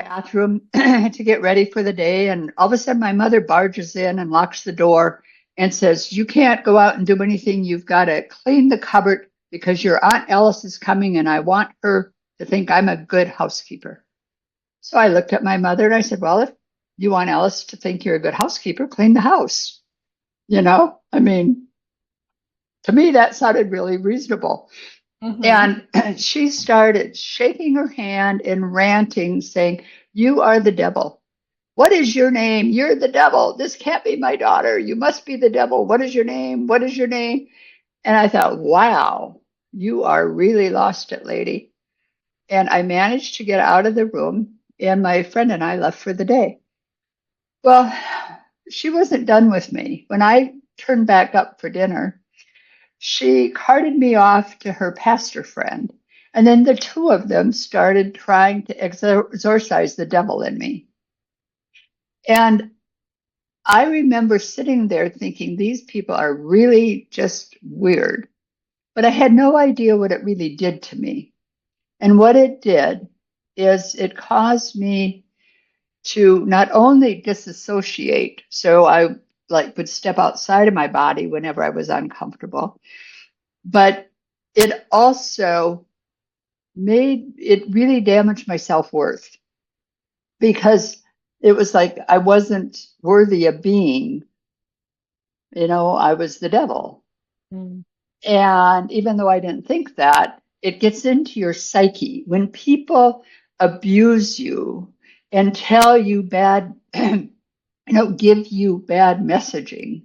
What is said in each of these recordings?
bathroom to get ready for the day. And all of a sudden, my mother barges in and locks the door and says, "You can't go out and do anything. You've got to clean the cupboard because your Aunt Alice is coming and I want her to think I'm a good housekeeper." So I looked at my mother and I said, "Well, if you want Alice to think you're a good housekeeper, clean the house." I mean, to me, that sounded really reasonable. Mm-hmm. And she started shaking her hand and ranting, saying, "You are the devil. What is your name? You're the devil. This can't be my daughter. You must be the devil. What is your name? What is your name?" And I thought, wow, you are really lost it, lady. And I managed to get out of the room, and my friend and I left for the day. Well, she wasn't done with me. When I turned back up for dinner, she carted me off to her pastor friend. And then the two of them started trying to exorcise the devil in me. And I remember sitting there thinking, these people are really just weird. But I had no idea what it really did to me. And what it did is it caused me to not only disassociate, so I would step outside of my body whenever I was uncomfortable, but it also made it really damaged my self-worth because it was like I wasn't worthy of being, I was the devil. Mm. And even though I didn't think that, it gets into your psyche. When people abuse you and tell you bad, give you bad messaging,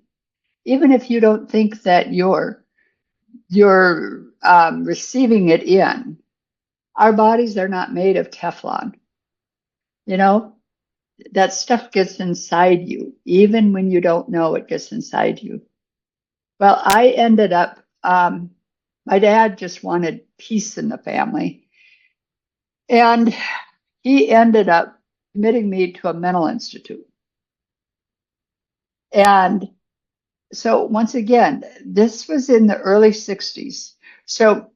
even if you don't think that you're receiving it in, our bodies are not made of Teflon. You know, that stuff gets inside you, even when you don't know it gets inside you. Well, I ended up, my dad just wanted peace in the family. And he ended up committing me to a mental institute. And so, once again, this was in the early 60s. So,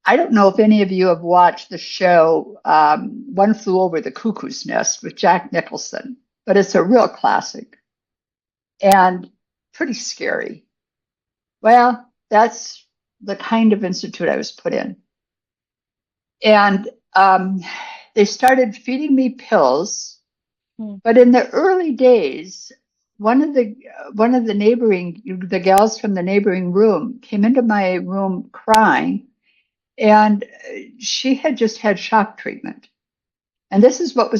I don't know if any of you have watched the show One Flew Over the Cuckoo's Nest with Jack Nicholson, but it's a real classic and pretty scary. Well, that's the kind of institute I was put in. And they started feeding me pills. Mm. But in the early days, one of the the gals from the neighboring room came into my room crying, and she had just had shock treatment. And this is what was